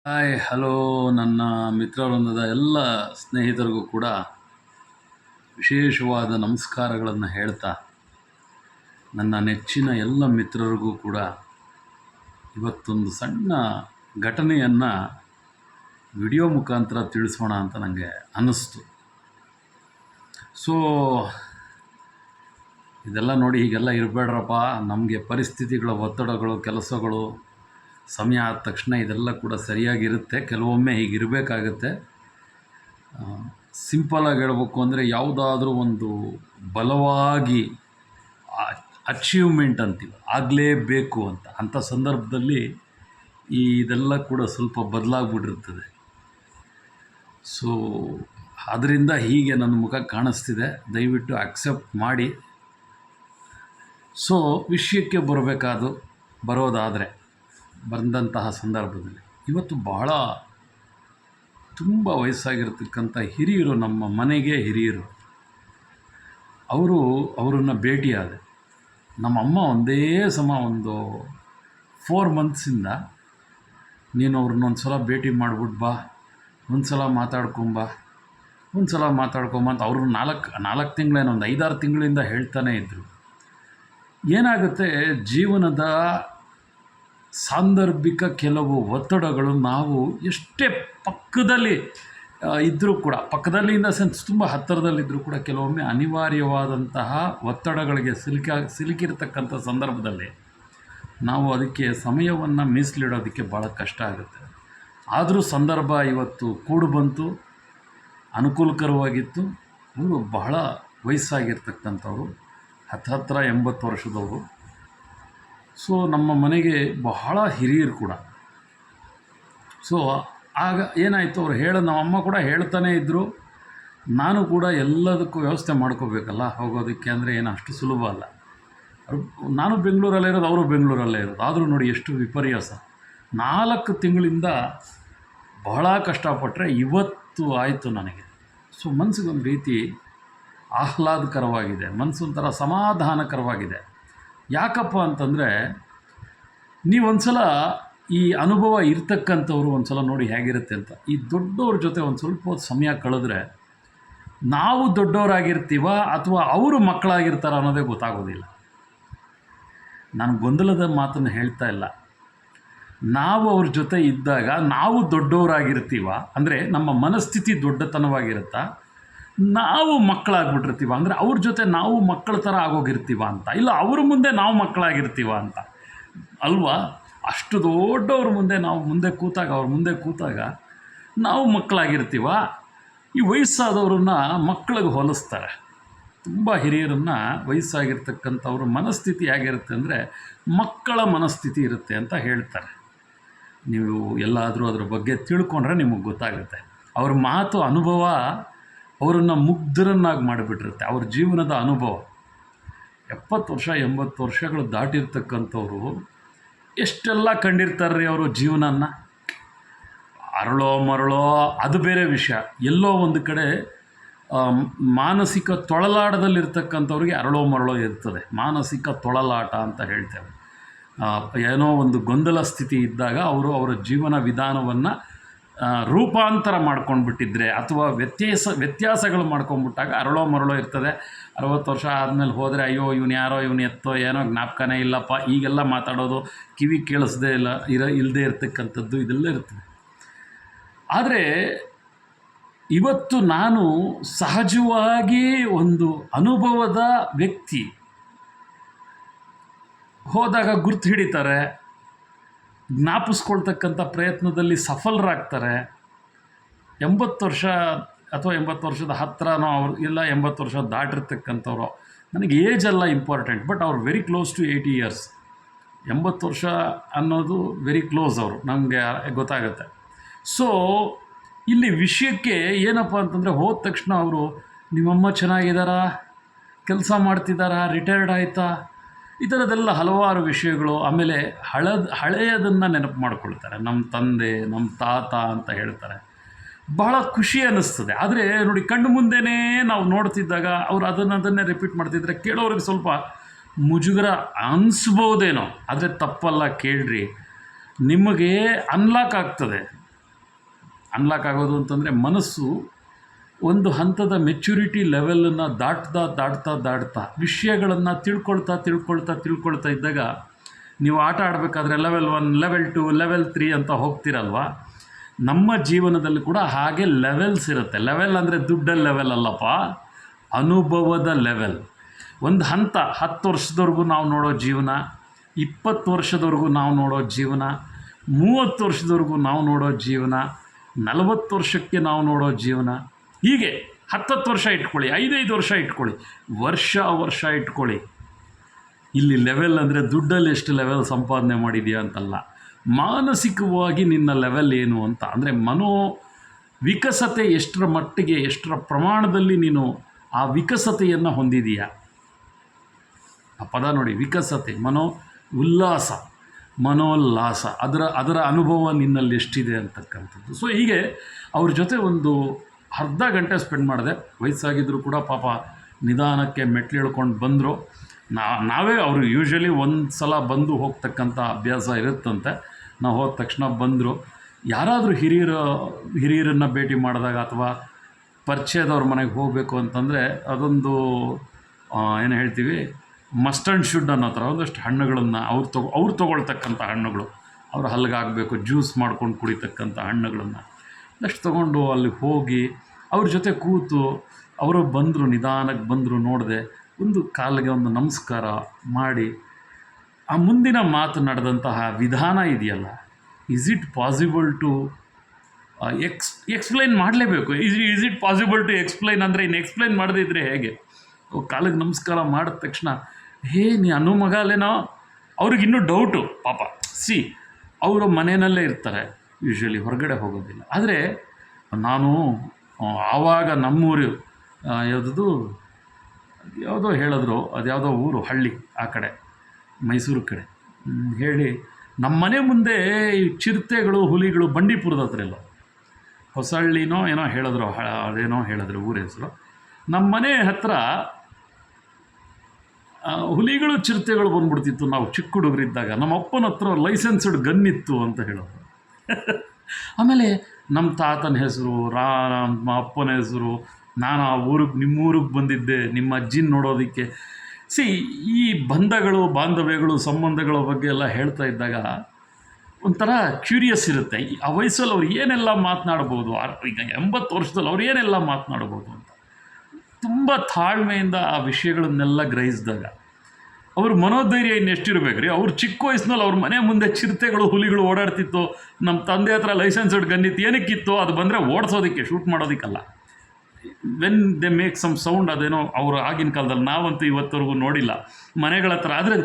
Hi hello ನನ್ನ ಮಿತ್ರವೃಂದದ ಎಲ್ಲ ಸ್ನೇಹಿತರಿಗೂ ಕೂಡ ವಿಶೇಷವಾದ ನಮಸ್ಕಾರಗಳನ್ನು ಹೇಳ್ತಾ ನನ್ನ ನೆಚ್ಚಿನ ಎಲ್ಲ ಮಿತ್ರರಿಗೂ ಕೂಡ ಇವತ್ತೊಂದು ಸಣ್ಣ ಘಟನೆಯನ್ನು ವಿಡಿಯೋ ಮುಖಾಂತರ ತಿಳಿಸೋಣ ಅಂತ ನನಗೆ ಅನ್ನಿಸ್ತು. ಸೊ ಇದೆಲ್ಲ ನೋಡಿ ಹೀಗೆಲ್ಲ ಇರಬೇಡ್ರಪ್ಪ, ನಮಗೆ ಪರಿಸ್ಥಿತಿಗಳ ಒತ್ತಡಗಳು, ಕೆಲಸಗಳು, ಸಮಯ ಆದ ತಕ್ಷಣ ಇದೆಲ್ಲ ಕೂಡ ಸರಿಯಾಗಿರುತ್ತೆ. ಕೆಲವೊಮ್ಮೆ ಹೀಗಿರಬೇಕಾಗತ್ತೆ. ಸಿಂಪಲಾಗಿ ಹೇಳಬೇಕು ಅಂದರೆ ಯಾವುದಾದ್ರೂ ಒಂದು ಬಲವಾಗಿ ಅಚೀವ್ಮೆಂಟ್ ಅಂತೀವಿ, ಆಗಲೇಬೇಕು ಅಂಥ ಸಂದರ್ಭದಲ್ಲಿ ಇದೆಲ್ಲ ಕೂಡ ಸ್ವಲ್ಪ ಬದಲಾಗ್ಬಿಟ್ಟಿರ್ತದೆ. ಸೊ ಅದರಿಂದ ಹೀಗೆ ನನ್ನ ಮುಖ ಕಾಣಿಸ್ತಿದೆ, ದಯವಿಟ್ಟು ಅಕ್ಸೆಪ್ಟ್ ಮಾಡಿ. ಸೊ ವಿಷಯಕ್ಕೆ ಬರೋದಾದರೆ ಬಂದಂತಹ ಸಂದರ್ಭದಲ್ಲಿ ಇವತ್ತು ಬಹಳ ತುಂಬ ವಯಸ್ಸಾಗಿರ್ತಕ್ಕಂಥ ಹಿರಿಯರು, ನಮ್ಮ ಮನೆಗೆ ಹಿರಿಯರು, ಅವರನ್ನು ಭೇಟಿಯಾದೆ. ನಮ್ಮಮ್ಮ ಒಂದೇ ಸಮ ಒಂದು 4 ಮಂತ್ಸಿಂದ ನೀನು ಅವ್ರನ್ನೊಂದು ಸಲ ಭೇಟಿ ಮಾಡಿಬಿಟ್ಟು ಬಾ, ಒಂದು ಸಲ ಮಾತಾಡ್ಕೊಂಬ ಅಂತ ಅವರು 4 ತಿಂಗಳೇನೋ, ಒಂದು 5-6 ತಿಂಗಳಿಂದ ಹೇಳ್ತಾನೇ ಇದ್ದರು. ಏನಾಗುತ್ತೆ, ಜೀವನದ ಸಾಂದರ್ಭಿಕ ಕೆಲವು ಒತ್ತಡಗಳು ನಾವು ಎಷ್ಟೇ ಪಕ್ಕದಲ್ಲಿ ಇದ್ದರೂ ಕೂಡ, ಪಕ್ಕದಲ್ಲಿ ಇನ್ ದ ಸೆನ್ಸ್ ತುಂಬ ಹತ್ತಿರದಲ್ಲಿದ್ದರೂ ಕೂಡ, ಕೆಲವೊಮ್ಮೆ ಅನಿವಾರ್ಯವಾದಂತಹ ಒತ್ತಡಗಳಿಗೆ ಸಿಲುಕಿರ್ತಕ್ಕಂಥ ಸಂದರ್ಭದಲ್ಲಿ ನಾವು ಅದಕ್ಕೆ ಸಮಯವನ್ನು ಮೀಸಲಿಡೋದಕ್ಕೆ ಭಾಳ ಕಷ್ಟ ಆಗುತ್ತೆ. ಆದರೂ ಸಂದರ್ಭ ಇವತ್ತು ಕೂಡು ಬಂತು, ಅನುಕೂಲಕರವಾಗಿತ್ತು. ಅವರು ಬಹಳ ವಯಸ್ಸಾಗಿರ್ತಕ್ಕಂಥವ್ರು, ಹತ್ತಿರ 80 ವರ್ಷದವರು. ಸೊ ನಮ್ಮ ಮನೆಗೆ ಬಹಳ ಹಿರಿಯರು ಕೂಡ. ಸೊ ಆಗ ಏನಾಯಿತು, ನಮ್ಮಮ್ಮ ಕೂಡ ಹೇಳ್ತಾನೇ ಇದ್ದರು. ನಾನು ಕೂಡ ಎಲ್ಲದಕ್ಕೂ ವ್ಯವಸ್ಥೆ ಮಾಡ್ಕೋಬೇಕಲ್ಲ, ಹೋಗೋದಕ್ಕೆ ಅಂದರೆ ಏನು ಅಷ್ಟು ಸುಲಭ ಅಲ್ಲ. ನಾನು ಬೆಂಗಳೂರಲ್ಲೇ ಇರೋದು, ಅವರು ಬೆಂಗಳೂರಲ್ಲೇ ಇರೋದು. ಆದರೂ ನೋಡಿ ಎಷ್ಟು ವಿಪರ್ಯಾಸ. 4 ತಿಂಗಳಿಂದ ಬಹಳ ಕಷ್ಟಪಟ್ಟರೆ ಇವತ್ತು ಆಯಿತು ನನಗೆ. ಸೊ ಮನಸ್ಸಿಗೊಂದು ರೀತಿ ಆಹ್ಲಾದಕರವಾಗಿದೆ, ಮನಸ್ಸೊಂಥರ ಸಮಾಧಾನಕರವಾಗಿದೆ. ಯಾಕಪ್ಪ ಅಂತಂದರೆ, ನೀವೊಂದು ಸಲ ಈ ಅನುಭವ ಇರ್ತಕ್ಕಂಥವ್ರು ಒಂದು ಸಲ ನೋಡಿ ಹೇಗಿರುತ್ತೆ ಅಂತ. ಈ ದೊಡ್ಡವ್ರ ಜೊತೆ ಒಂದು ಸ್ವಲ್ಪ ಹೊತ್ತು ಸಮಯ ಕಳೆದ್ರೆ ನಾವು ದೊಡ್ಡವರಾಗಿರ್ತೀವ ಅಥವಾ ಅವರು ಮಕ್ಕಳಾಗಿರ್ತಾರ ಅನ್ನೋದೇ ಗೊತ್ತಾಗೋದಿಲ್ಲ. ನಾನು ಗೊಂದಲದ ಮಾತನ್ನು ಹೇಳ್ತಾ ಇಲ್ಲ. ನಾವು ಅವ್ರ ಜೊತೆ ಇದ್ದಾಗ ನಾವು ದೊಡ್ಡವರಾಗಿರ್ತೀವ ಅಂದರೆ ನಮ್ಮ ಮನಸ್ಥಿತಿ ದೊಡ್ಡತನವಾಗಿರುತ್ತಾ, ನಾವು ಮಕ್ಕಳಾಗ್ಬಿಟ್ಟಿರ್ತೀವ ಅಂದರೆ ಅವ್ರ ಜೊತೆ ನಾವು ಮಕ್ಕಳ ಥರ ಆಗೋಗಿರ್ತೀವ ಅಂತ, ಇಲ್ಲ ಅವ್ರ ಮುಂದೆ ನಾವು ಮಕ್ಕಳಾಗಿರ್ತೀವ ಅಂತ ಅಲ್ವಾ? ಅಷ್ಟು ದೊಡ್ಡವ್ರ ಮುಂದೆ ನಾವು ಅವ್ರ ಮುಂದೆ ಕೂತಾಗ ನಾವು ಮಕ್ಕಳಾಗಿರ್ತೀವ. ಈ ವಯಸ್ಸಾದವ್ರನ್ನ ಮಕ್ಕಳಿಗೆ ಹೋಲಿಸ್ತಾರೆ. ತುಂಬ ಹಿರಿಯರನ್ನು ವಯಸ್ಸಾಗಿರ್ತಕ್ಕಂಥವ್ರ ಮನಸ್ಥಿತಿ ಹೇಗಿರುತ್ತೆ ಅಂದರೆ ಮಕ್ಕಳ ಮನಸ್ಥಿತಿ ಇರುತ್ತೆ ಅಂತ ಹೇಳ್ತಾರೆ. ನೀವು ಎಲ್ಲಾದರೂ ಅದ್ರ ಬಗ್ಗೆ ತಿಳ್ಕೊಂಡ್ರೆ ನಿಮಗೆ ಗೊತ್ತಾಗುತ್ತೆ. ಅವ್ರ ಮಾತು, ಅನುಭವ ಅವರನ್ನು ಮುಗ್ಧರನ್ನಾಗಿ ಮಾಡಿಬಿಟ್ಟಿರುತ್ತೆ. ಅವ್ರ ಜೀವನದ ಅನುಭವ 70 ವರ್ಷ 80 ವರ್ಷಗಳು ದಾಟಿರ್ತಕ್ಕಂಥವ್ರು ಎಷ್ಟೆಲ್ಲ ಕಂಡಿರ್ತಾರೆ ಅವರು ಜೀವನನ. ಅರಳೋ ಮರಳೋ ಅದು ಬೇರೆ ವಿಷಯ. ಎಲ್ಲೋ ಒಂದು ಕಡೆ ಮಾನಸಿಕ ತೊಳಲಾಟದಲ್ಲಿರ್ತಕ್ಕಂಥವ್ರಿಗೆ ಅರಳೋ ಮರಳೋ ಇರ್ತದೆ. ಮಾನಸಿಕ ತೊಳಲಾಟ ಅಂತ ಹೇಳ್ತೇವೆ. ಏನೋ ಒಂದು ಗೊಂದಲ ಸ್ಥಿತಿ ಇದ್ದಾಗ ಅವರ ಜೀವನ ವಿಧಾನವನ್ನು ರೂಪಾಂತರ ಮಾಡ್ಕೊಂಡ್ಬಿಟ್ಟಿದ್ರೆ ಅಥವಾ ವ್ಯತ್ಯಾಸಗಳು ಮಾಡ್ಕೊಂಡ್ಬಿಟ್ಟಾಗ ಅರಳೋ ಮರಳೋ ಇರ್ತದೆ. 60 ವರ್ಷ ಆದಮೇಲೆ ಹೋದರೆ ಅಯ್ಯೋ ಇವನು ಎತ್ತೋ ಏನೋ ಜ್ಞಾಪಕನೇ ಇಲ್ಲಪ್ಪ, ಈಗೆಲ್ಲ ಮಾತಾಡೋದು, ಕಿವಿ ಕೇಳಿಸ್ದೇ ಇಲ್ಲದೆ ಇರ್ತಕ್ಕಂಥದ್ದು ಇದೆಲ್ಲ ಇರ್ತದೆ. ಆದರೆ ಇವತ್ತು ನಾನು ಸಹಜವಾಗಿ ಒಂದು ಅನುಭವದ ವ್ಯಕ್ತಿ ಹೋದಾಗ ಗುರ್ತು ಹಿಡಿತಾರೆ, ಜ್ಞಾಪಿಸ್ಕೊಳ್ತಕ್ಕಂಥ ಪ್ರಯತ್ನದಲ್ಲಿ ಸಫಲರಾಗ್ತಾರೆ. 80 ವರ್ಷ ಅಥವಾ 80 ವರ್ಷದ ಹತ್ತಿರನೋ ಅವ್ರು, ಇಲ್ಲ 80 ವರ್ಷ ದಾಟಿರ್ತಕ್ಕಂಥವ್ರು. ನನಗೆ ಏಜ್ ಎಲ್ಲ ಇಂಪಾರ್ಟೆಂಟ್, ಬಟ್ ಅವ್ರು ವೆರಿ ಕ್ಲೋಸ್ ಟು 80 ಇಯರ್ಸ್. 80 ವರ್ಷ ಅನ್ನೋದು ವೆರಿ ಕ್ಲೋಸ್, ಅವರು ನಮಗೆ ಗೊತ್ತಾಗುತ್ತೆ. ಸೊ ಇಲ್ಲಿ ವಿಷಯಕ್ಕೆ ಏನಪ್ಪ ಅಂತಂದರೆ, ಹೋದ ತಕ್ಷಣ ಅವರು ನಿಮ್ಮಮ್ಮ ಚೆನ್ನಾಗಿದ್ದಾರಾ, ಕೆಲಸ ಮಾಡ್ತಿದ್ದಾರಾ, ರಿಟೈರ್ಡ್ ಆಯಿತಾ, ಈ ಥರದ್ದೆಲ್ಲ ಹಲವಾರು ವಿಷಯಗಳು. ಆಮೇಲೆ ಹಳೆಯದನ್ನು ನೆನಪು ಮಾಡ್ಕೊಳ್ತಾರೆ. ನಮ್ಮ ತಂದೆ, ನಮ್ಮ ತಾತ ಅಂತ ಹೇಳ್ತಾರೆ. ಬಹಳ ಖುಷಿ ಅನ್ನಿಸ್ತದೆ. ಆದರೆ ನೋಡಿ, ಕಣ್ಣು ಮುಂದೆನೇ ನಾವು ನೋಡ್ತಿದ್ದಾಗ ಅವರು ಅದನ್ನೇ ರಿಪೀಟ್ ಮಾಡ್ತಿದ್ರೆ ಕೇಳೋರಿಗೆ ಸ್ವಲ್ಪ ಮುಜುಗರ ಅನಿಸ್ಬೋದೇನೋ. ಆದರೆ ತಪ್ಪಲ್ಲ, ಕೇಳ್ರಿ, ನಿಮಗೆ ಅನ್ಲಾಕ್ ಆಗ್ತದೆ. ಅನ್ಲಾಕ್ ಆಗೋದು ಅಂತಂದರೆ ಮನಸ್ಸು ಒಂದು ಹಂತದ ಮೆಚ್ಯೂರಿಟಿ ಲೆವೆಲನ್ನು ದಾಟ್ತಾ ವಿಷಯಗಳನ್ನು ತಿಳ್ಕೊಳ್ತಾ ಇದ್ದಾಗ ನೀವು ಆಟ ಆಡಬೇಕಾದ್ರೆ ಲೆವೆಲ್ 1, ಲೆವೆಲ್ 2, ಲೆವೆಲ್ 3 ಅಂತ ಹೋಗ್ತಿರಲ್ವ. ನಮ್ಮ ಜೀವನದಲ್ಲಿ ಕೂಡ ಹಾಗೆ ಲೆವೆಲ್ಸ್ ಇರುತ್ತೆ. ಲೆವೆಲ್ ಅಂದರೆ ದುಡ್ಡಲ್ಲಿ ಲೆವೆಲ್ ಅಲ್ಲಪ್ಪ, ಅನುಭವದ ಲೆವೆಲ್. ಒಂದು ಹಂತ 10 ವರ್ಷದವರೆಗೂ ನಾವು ನೋಡೋ ಜೀವನ, 20 ವರ್ಷದವರೆಗೂ ನಾವು ನೋಡೋ ಜೀವನ, 30 ವರ್ಷದವರೆಗೂ ನಾವು ನೋಡೋ ಜೀವನ, 40 ವರ್ಷಕ್ಕೆ ನಾವು ನೋಡೋ ಜೀವನ, ಹೀಗೆ 10 ವರ್ಷ ಇಟ್ಕೊಳ್ಳಿ, 5 ವರ್ಷ ಇಟ್ಕೊಳ್ಳಿ, ವರ್ಷ ಇಟ್ಕೊಳ್ಳಿ. ಇಲ್ಲಿ ಲೆವೆಲ್ ಅಂದರೆ ದುಡ್ಡಲ್ಲಿ ಎಷ್ಟು ಲೆವೆಲ್ ಸಂಪಾದನೆ ಮಾಡಿದೆಯಾ ಅಂತಲ್ಲ, ಮಾನಸಿಕವಾಗಿ ನಿನ್ನ ಲೆವೆಲ್ ಏನು ಅಂತ. ಅಂದರೆ ಮನೋ ವಿಕಸತೆ ಎಷ್ಟರ ಮಟ್ಟಿಗೆ, ಎಷ್ಟರ ಪ್ರಮಾಣದಲ್ಲಿ ನೀನು ಆ ವಿಕಸತೆಯನ್ನು ಹೊಂದಿದೆಯಾ. ಆ ಪದ ನೋಡಿ, ವಿಕಸತೆ, ಉಲ್ಲಾಸ, ಮನೋಲ್ಲಾಸ, ಅದರ ಅನುಭವ ನಿನ್ನಲ್ಲಿ ಎಷ್ಟಿದೆ ಅಂತಕ್ಕಂಥದ್ದು. ಸೊ ಹೀಗೆ ಅವ್ರ ಜೊತೆ ಒಂದು ಅರ್ಧ ಗಂಟೆ ಸ್ಪೆಂಡ್ ಮಾಡಿದೆ. ವಯಸ್ಸಾಗಿದ್ದರೂ ಕೂಡ ಪಾಪ ನಿಧಾನಕ್ಕೆ ಮೆಟ್ಲು ಇಳ್ಕೊಂಡು ಬಂದರು. ನಾವೇ ಅವರು ಯೂಶ್ವಲಿ ಒಂದು ಸಲ ಬಂದು ಹೋಗ್ತಕ್ಕಂಥ ಅಭ್ಯಾಸ ಇರುತ್ತಂತೆ. ನಾವು ಹೋದ ತಕ್ಷಣ ಬಂದರು. ಯಾರಾದರೂ ಹಿರಿಯರನ್ನು ಭೇಟಿ ಮಾಡಿದಾಗ ಅಥವಾ ಪರಿಚಯದವ್ರ ಮನೆಗೆ ಹೋಗಬೇಕು ಅಂತಂದರೆ ಅದೊಂದು ಏನು ಹೇಳ್ತೀವಿ, ಮಸ್ಟ್ ಆ್ಯಂಡ್ ಶುಡ್ ಅನ್ನೋ ಥರ ಒಂದಷ್ಟು ಹಣ್ಣುಗಳನ್ನು ಅವ್ರು ತೊಗೊಳ್ತಕ್ಕಂಥ ಹಣ್ಣುಗಳು, ಅವ್ರು ಹಲ್ಗಾಗಬೇಕು, ಜ್ಯೂಸ್ ಮಾಡ್ಕೊಂಡು ಕುಡಿತಕ್ಕಂಥ ಹಣ್ಣುಗಳನ್ನು ಅಷ್ಟು ತೊಗೊಂಡು ಅಲ್ಲಿ ಹೋಗಿ ಅವ್ರ ಜೊತೆ ಕೂತು, ಅವರು ಬಂದರು, ನಿಧಾನಕ್ಕೆ ಬಂದರು, ನೋಡಿದೆ, ಒಂದು ಕಾಲಿಗೆ ಒಂದು ನಮಸ್ಕಾರ ಮಾಡಿ ಆ ಮುಂದಿನ ಮಾತು ನಡೆದಂತಹ ವಿಧಾನ ಇದೆಯಲ್ಲ, is it possible to explain ಮಾಡಲೇಬೇಕು. Is it possible to explain ಅಂದರೆ ಇನ್ನು ಎಕ್ಸ್ಪ್ಲೈನ್ ಮಾಡದೇ ಇದ್ದರೆ ಹೇಗೆ? ಕಾಲಿಗೆ ನಮಸ್ಕಾರ ಮಾಡಿದ ತಕ್ಷಣ ನೀ ಅನ್ನೋ ಮಗ ಅಲ್ಲೇನೋ, ಅವ್ರಿಗಿನ್ನೂ ಡೌಟು ಪಾಪ. ಅವರು ಮನೆಯಲ್ಲೇ ಇರ್ತಾರೆ, ಯೂಶ್ವಲಿ ಹೊರಗಡೆ ಹೋಗೋದಿಲ್ಲ. ಆದರೆ ನಾನು ಆವಾಗ ನಮ್ಮೂರು ಯಾವುದೋ ಹೇಳಿದ್ರು, ಅದು ಯಾವುದೋ ಊರು, ಹಳ್ಳಿ ಆ ಕಡೆ, ಮೈಸೂರು ಕಡೆ ಹೇಳಿ, ನಮ್ಮ ಮನೆ ಮುಂದೆ ಈ ಚಿರತೆಗಳು, ಹುಲಿಗಳು ಬಂಡೀಪುರದ ಹತ್ರ ಎಲ್ಲ ಹೊಸಹಳ್ಳಿನೋ ಏನೋ ಹೇಳಿದ್ರು, ಅದೇನೋ ಹೇಳಿದ್ರು ಊರ ಹೆಸರು. ನಮ್ಮ ಮನೆ ಹತ್ರ ಹುಲಿಗಳು, ಚಿರತೆಗಳು ಬಂದ್ಬಿಡ್ತಿತ್ತು. ನಾವು ಚಿಕ್ಕ ಹುಡುಗರಿದ್ದಾಗ ನಮ್ಮ ಅಪ್ಪನ ಹತ್ರ ಲೈಸೆನ್ಸ್ಡ್ ಗನ್ ಇತ್ತು ಅಂತ ಹೇಳೋದು. ಆಮೇಲೆ ನಮ್ಮ ತಾತನ ಹೆಸರು, ನಮ್ಮ ಅಪ್ಪನ ಹೆಸರು, ನಾನು ಆ ನಿಮ್ಮೂರಿಗೆ ಬಂದಿದ್ದೆ ನಿಮ್ಮ ಅಜ್ಜಿನ ನೋಡೋದಕ್ಕೆ. ಈ ಬಂಧಗಳು, ಬಾಂಧವ್ಯಗಳು, ಸಂಬಂಧಗಳ ಬಗ್ಗೆ ಎಲ್ಲ ಹೇಳ್ತಾ ಇದ್ದಾಗ ಒಂಥರ ಕ್ಯೂರಿಯಸ್ ಇರುತ್ತೆ. ಆ ವಯಸ್ಸಲ್ಲಿ ಅವ್ರು ಏನೆಲ್ಲ ಮಾತನಾಡ್ಬೋದು, ಈಗ 80 ವರ್ಷದಲ್ಲಿ ಅವ್ರು ಏನೆಲ್ಲ ಮಾತನಾಡ್ಬೋದು ಅಂತ ತುಂಬ ತಾಳ್ಮೆಯಿಂದ ಆ ವಿಷಯಗಳನ್ನೆಲ್ಲ ಗ್ರಹಿಸಿದಾಗ ಅವ್ರ ಮನೋಧೈರ್ಯ ಇನ್ನೆಷ್ಟಿರ್ಬೇಕು ರೀ. ಅವ್ರು ಚಿಕ್ಕ ವಯಸ್ಸಿನಲ್ಲಿ ಅವ್ರ ಮನೆ ಮುಂದೆ ಚಿರತೆಗಳು, ಹುಲಿಗಳು ಓಡಾಡ್ತಿತ್ತು. ನಮ್ಮ ತಂದೆ ಹತ್ರ ಲೈಸೆನ್ಸ್ಡ್ ಗನ್ನಿತ್ತು. ಏನಕ್ಕಿತ್ತು? ಅದು ಬಂದರೆ ಓಡಿಸೋದಕ್ಕೆ, ಶೂಟ್ ಮಾಡೋದಕ್ಕಲ್ಲ. When they make some sound, ಅದೇನೋ ಅವರು ಆಗಿನ ಕಾಲದಲ್ಲಿ, ನಾವಂತೂ ಇವತ್ತವರೆಗೂ ನೋಡಿಲ್ಲ ಮನೆಗಳ ಹತ್ರ. ಆದರೆ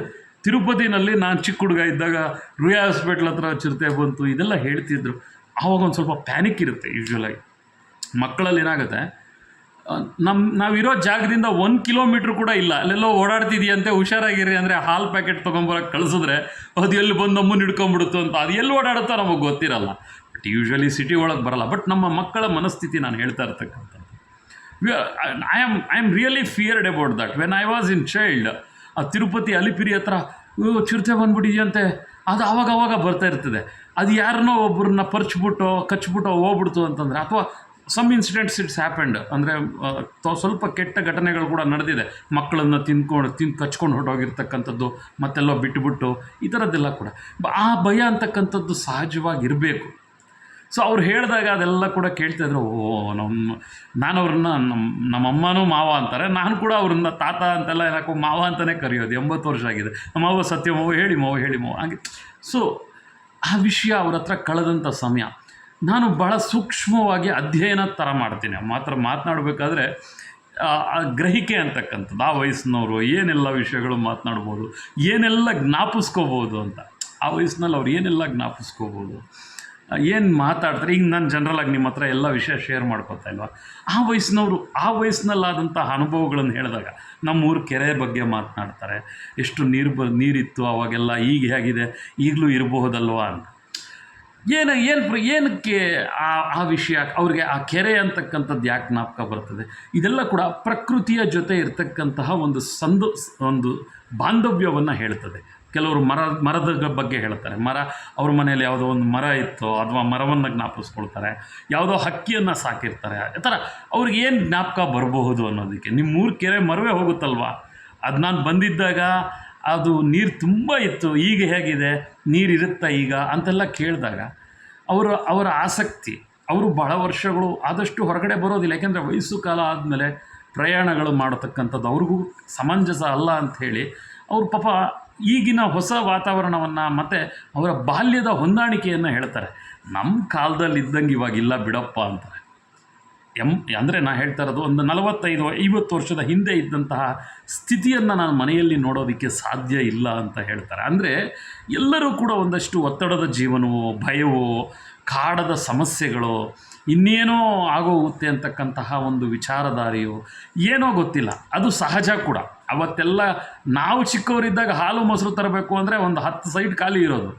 ತಿರುಪತಿನಲ್ಲಿ ನಾನು ಚಿಕ್ಕ ಹುಡುಗ ಇದ್ದಾಗ ರುಯಾ ಹಾಸ್ಪಿಟ್ಲ್ ಹತ್ರ ಚಿರತೆ ಬಂತು, ಇದೆಲ್ಲ ಹೇಳ್ತಿದ್ರು. ಆವಾಗ ಒಂದು ಸ್ವಲ್ಪ ಪ್ಯಾನಿಕ್ ಇರುತ್ತೆ ಯೂಶ್ವಲಾಗಿ ಮಕ್ಕಳಲ್ಲಿ. ಏನಾಗುತ್ತೆ, ನಾವಿರೋ ಜಾಗದಿಂದ 1 ಕಿಲೋಮೀಟ್ರ್ ಕೂಡ ಇಲ್ಲ, ಅಲ್ಲೆಲ್ಲೋ ಓಡಾಡ್ತಿದೆಯಂತೆ, ಹುಷಾರಾಗಿರಿ ಅಂದರೆ ಹಾಲು ಪ್ಯಾಕೆಟ್ ತೊಗೊಂಬರೋಕ್ಕೆ ಕಳಿಸಿದ್ರೆ ಅದು ಎಲ್ಲಿ ಬಂದು ನಮ್ಮನ್ನು ಹಿಡ್ಕೊಂಬಿಡುತ್ತೋ ಅಂತ. ಅದು ಎಲ್ಲಿ ಓಡಾಡುತ್ತೋ ನಮಗೆ ಗೊತ್ತಿರಲ್ಲ. ಬಟ್ ಯೂಶ್ವಲಿ ಸಿಟಿ ಒಳಗೆ ಬರಲ್ಲ. ಬಟ್ ನಮ್ಮ ಮಕ್ಕಳ ಮನಸ್ಥಿತಿ ನಾನು ಹೇಳ್ತಾ ಇರ್ತಕ್ಕಂಥದ್ದು. I am really feared about that. When I was in child, ಆ ತಿರುಪತಿ ಅಲಿಪಿರಿ ಹತ್ರ ಚಿರತೆ ಬಂದ್ಬಿಟ್ಟಿದೆಯಂತೆ, ಅದು ಆವಾಗವಾಗ ಬರ್ತಾ ಇರ್ತದೆ. ಅದು ಯಾರನ್ನೋ ಒಬ್ಬರನ್ನ ಕಚ್ಬಿಟ್ಟು ಹೋಗ್ಬಿಡ್ತು ಅಂತಂದರೆ, ಅಥವಾ ಸಮ್ ಇನ್ಸಿಡೆಂಟ್ಸ್ ಇಟ್ಸ್ ಹ್ಯಾಪೆಂಡ್ ಅಂದರೆ ಸ್ವಲ್ಪ ಕೆಟ್ಟ ಘಟನೆಗಳು ಕೂಡ ನಡೆದಿದೆ. ಮಕ್ಕಳನ್ನು ಕಚ್ಕೊಂಡು ಹೊರಟೋಗಿರ್ತಕ್ಕಂಥದ್ದು, ಮತ್ತೆಲ್ಲೋ ಬಿಟ್ಟುಬಿಟ್ಟು, ಈ ಥರದ್ದೆಲ್ಲ ಕೂಡ. ಆ ಭಯ ಅಂತಕ್ಕಂಥದ್ದು ಸಹಜವಾಗಿರಬೇಕು. ಸೊ ಅವ್ರು ಹೇಳಿದಾಗ ಅದೆಲ್ಲ ಕೂಡ ಕೇಳ್ತಾಯಿದ್ರು. ನಾನು ಅವ್ರನ್ನ ನಮ್ಮಮ್ಮನೂ ಮಾವ ಅಂತಾರೆ, ನಾನು ಕೂಡ ಅವ್ರನ್ನ ತಾತ ಅಂತೆಲ್ಲ ಏನಕ್ಕೋ ಮಾವ ಅಂತಲೇ ಕರೆಯೋದು. 80 ವರ್ಷ ಆಗಿದೆ. ನಮ್ಮವ್ವ ಸತ್ಯ ಮಾವ ಹೇಳಿ ಮಾವ ಹಾಗೆ. ಸೊ ಆ ವಿಷಯ ಅವ್ರ ಹತ್ರ ಕಳೆದಂಥ ಸಮಯ ನಾನು ಭಾಳ ಸೂಕ್ಷ್ಮವಾಗಿ ಅಧ್ಯಯನ ಥರ ಮಾಡ್ತೀನಿ. ಮಾತನಾಡಬೇಕಾದ್ರೆ ಆ ಗ್ರಹಿಕೆ ಅಂತಕ್ಕಂಥದ್ದು, ಆ ವಯಸ್ಸಿನವರು ಏನೆಲ್ಲ ವಿಷಯಗಳು ಮಾತನಾಡ್ಬೋದು, ಏನೆಲ್ಲ ಜ್ಞಾಪಿಸ್ಕೋಬೋದು ಅಂತ. ಆ ವಯಸ್ಸಿನಲ್ಲಿ ಅವ್ರು ಏನೆಲ್ಲ ಜ್ಞಾಪಿಸ್ಕೋಬೋದು, ಏನು ಮಾತಾಡ್ತಾರೆ. ಈಗ ನಾನು ಜನರಲಾಗಿ ನಿಮ್ಮ ಹತ್ರ ಎಲ್ಲ ವಿಷಯ ಶೇರ್ ಮಾಡ್ಕೊತಾ ಇಲ್ವಾ, ಆ ವಯಸ್ಸಿನವರು ಆ ವಯಸ್ಸಿನಲ್ಲಾದಂಥ ಅನುಭವಗಳನ್ನು ಹೇಳಿದಾಗ, ನಮ್ಮೂರು ಕೆರೆ ಬಗ್ಗೆ ಮಾತನಾಡ್ತಾರೆ, ಎಷ್ಟು ನೀರಿತ್ತು ಅವಾಗೆಲ್ಲ, ಈಗ ಹೇಗಿದೆ, ಈಗಲೂ ಇರಬಹುದಲ್ವಾ ಅಂತ. ಏನಕ್ಕೆ ಆ ವಿಷಯ ಅವ್ರಿಗೆ, ಆ ಕೆರೆ ಅಂತಕ್ಕಂಥದ್ದು ಯಾಕೆ ಜ್ಞಾಪಕ ಬರ್ತದೆ? ಇದೆಲ್ಲ ಕೂಡ ಪ್ರಕೃತಿಯ ಜೊತೆ ಇರತಕ್ಕಂತಹ ಒಂದು ಬಾಂಧವ್ಯವನ್ನು ಹೇಳ್ತದೆ. ಕೆಲವರು ಮರದ ಬಗ್ಗೆ ಹೇಳ್ತಾರೆ. ಅವ್ರ ಮನೇಲಿ ಯಾವುದೋ ಒಂದು ಮರ ಇತ್ತು ಅಥವಾ ಮರವನ್ನು ಜ್ಞಾಪಿಸ್ಕೊಳ್ತಾರೆ, ಯಾವುದೋ ಹಕ್ಕಿಯನ್ನು ಸಾಕಿರ್ತಾರೆ. ಆ ಥರ ಅವ್ರಿಗೆ ಏನು ಜ್ಞಾಪಕ ಬರಬಹುದು ಅನ್ನೋದಕ್ಕೆ. ನಿಮ್ಮೂರು ಕೆರೆ ಮರವೇ ಹೋಗುತ್ತಲ್ವ, ಅದು ನಾನು ಬಂದಿದ್ದಾಗ ಅದು ನೀರು ತುಂಬ ಇತ್ತು, ಈಗ ಹೇಗಿದೆ, ನೀರಿರುತ್ತಾ ಈಗ ಅಂತೆಲ್ಲ ಕೇಳಿದಾಗ ಅವರ ಆಸಕ್ತಿ, ಅವರು ಬಹಳ ವರ್ಷಗಳು ಆದಷ್ಟು ಹೊರಗಡೆ ಬರೋದಿಲ್ಲ. ಯಾಕೆಂದರೆ ವಯಸ್ಸು ಕಾಲ ಆದಮೇಲೆ ಪ್ರಯಾಣಗಳು ಮಾಡತಕ್ಕಂಥದ್ದು ಅವ್ರಿಗೂ ಸಮಂಜಸ ಅಲ್ಲ ಅಂಥೇಳಿ ಅವರು ಪಾಪ ಈಗಿನ ಹೊಸ ವಾತಾವರಣವನ್ನು ಮತ್ತು ಅವರ ಬಾಲ್ಯದ ಹೊಂದಾಣಿಕೆಯನ್ನು ಹೇಳ್ತಾರೆ. ನಮ್ಮ ಕಾಲದಲ್ಲಿ ಇದ್ದಂಗೆ ಇವಾಗಿಲ್ಲ ಬಿಡಪ್ಪ ಅಂತಾರೆ. ಅಂದರೆ ನಾನು ಹೇಳ್ತಾ ಇರೋದು ಒಂದು 45-50 ವರ್ಷದ ಹಿಂದೆ ಇದ್ದಂತಹ ಸ್ಥಿತಿಯನ್ನು ನಾನು ಮನೆಯಲ್ಲಿ ನೋಡೋದಕ್ಕೆ ಸಾಧ್ಯ ಇಲ್ಲ ಅಂತ ಹೇಳ್ತಾರೆ. ಅಂದರೆ ಎಲ್ಲರೂ ಕೂಡ ಒಂದಷ್ಟು ಒತ್ತಡದ ಜೀವನವೋ, ಭಯವೋ, ಕಾಡದ ಸಮಸ್ಯೆಗಳು, ಇನ್ನೇನೋ ಆಗೋಗುತ್ತೆ ಅಂತಕ್ಕಂತಹ ಒಂದು ವಿಚಾರಧಾರೆಯೋ ಏನೋ ಗೊತ್ತಿಲ್ಲ, ಅದು ಸಹಜ ಕೂಡ. ಅವತ್ತೆಲ್ಲ ನಾವು ಚಿಕ್ಕವರಿದ್ದಾಗ ಹಾಲು ಮೊಸರು ತರಬೇಕು ಅಂದರೆ ಒಂದು 10 ಸೈಟ್ ಖಾಲಿ ಇರೋದು.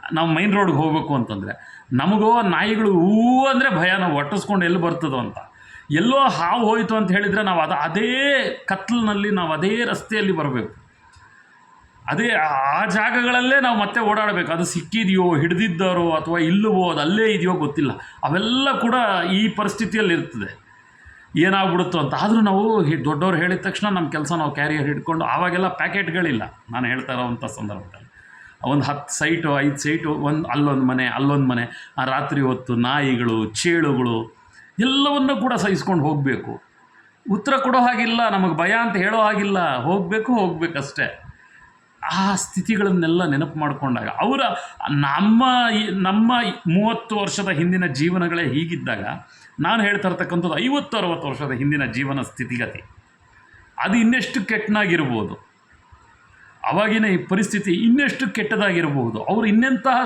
ನಾವು ಮೈನ್ ರೋಡ್ಗೆ ಹೋಗಬೇಕು ಅಂತಂದರೆ ನಮಗೋ ನಾಯಿಗಳು ಹೂ ಅಂದರೆ ಭಯ, ನಾವು ಒಟ್ಟಿಸ್ಕೊಂಡು ಎಲ್ಲಿ ಬರ್ತದೋ ಅಂತ. ಎಲ್ಲೋ ಹಾವು ಹೋಯಿತು ಅಂತ ಹೇಳಿದರೆ ನಾವು ಅದೇ ಕತ್ಲಿನಲ್ಲಿ ನಾವು ಅದೇ ರಸ್ತೆಯಲ್ಲಿ ಬರಬೇಕು, ಅದೇ ಆ ಜಾಗಗಳಲ್ಲೇ ನಾವು ಮತ್ತೆ ಓಡಾಡಬೇಕು. ಅದು ಸಿಕ್ಕಿದೆಯೋ, ಹಿಡಿದಿದ್ದಾರೋ ಅಥವಾ ಇಲ್ಲವೋ, ಅದು ಅಲ್ಲೇ ಇದೆಯೋ ಗೊತ್ತಿಲ್ಲ. ಅವೆಲ್ಲ ಕೂಡ ಈ ಪರಿಸ್ಥಿತಿಯಲ್ಲಿ ಇರ್ತದೆ, ಏನಾಗ್ಬಿಡುತ್ತೋ ಅಂತ. ಆದರೂ ನಾವು ದೊಡ್ಡವ್ರು ಹೇಳಿದ ತಕ್ಷಣ ನಮ್ಮ ಕೆಲಸ ನಾವು ಕ್ಯಾರಿಯರ್ ಹಿಡ್ಕೊಂಡು, ಆವಾಗೆಲ್ಲ ಪ್ಯಾಕೆಟ್ಗಳಿಲ್ಲ ನಾನು ಹೇಳ್ತಾ ಇರೋವಂಥ ಸಂದರ್ಭದಲ್ಲಿ. ಒಂದು 10 ಸೈಟು 5 ಸೈಟು, ಅಲ್ಲೊಂದು ಮನೆ, ಆ ರಾತ್ರಿ ಹೊತ್ತು ನಾಯಿಗಳು, ಚೇಳುಗಳು ಎಲ್ಲವನ್ನೂ ಕೂಡ ಸಹಿಸ್ಕೊಂಡು ಹೋಗಬೇಕು. ಉತ್ತರ ಕೊಡೋ ಹಾಗಿಲ್ಲ, ನಮಗೆ ಭಯ ಅಂತ ಹೇಳೋ ಹಾಗಿಲ್ಲ, ಹೋಗಬೇಕಷ್ಟೇ. ಆ ಸ್ಥಿತಿಗಳನ್ನೆಲ್ಲ ನೆನಪು ಮಾಡಿಕೊಂಡಾಗ ನಮ್ಮ 30 ವರ್ಷದ ಹಿಂದಿನ ಜೀವನಗಳೇ ಹೀಗಿದ್ದಾಗ, ನಾನು ಹೇಳ್ತಾ ಇರ್ತಕ್ಕಂಥದ್ದು 50-60 ವರ್ಷದ ಹಿಂದಿನ ಜೀವನ ಸ್ಥಿತಿಗತಿ ಅದು ಇನ್ನೆಷ್ಟು ಕೆಟ್ಟನಾಗಿರ್ಬೋದು, ಅವಾಗಿನ ಈ ಪರಿಸ್ಥಿತಿ ಇನ್ನೆಷ್ಟು ಕೆಟ್ಟದಾಗಿರಬಹುದು. ಅವರು ಇನ್ನೆಂತಹ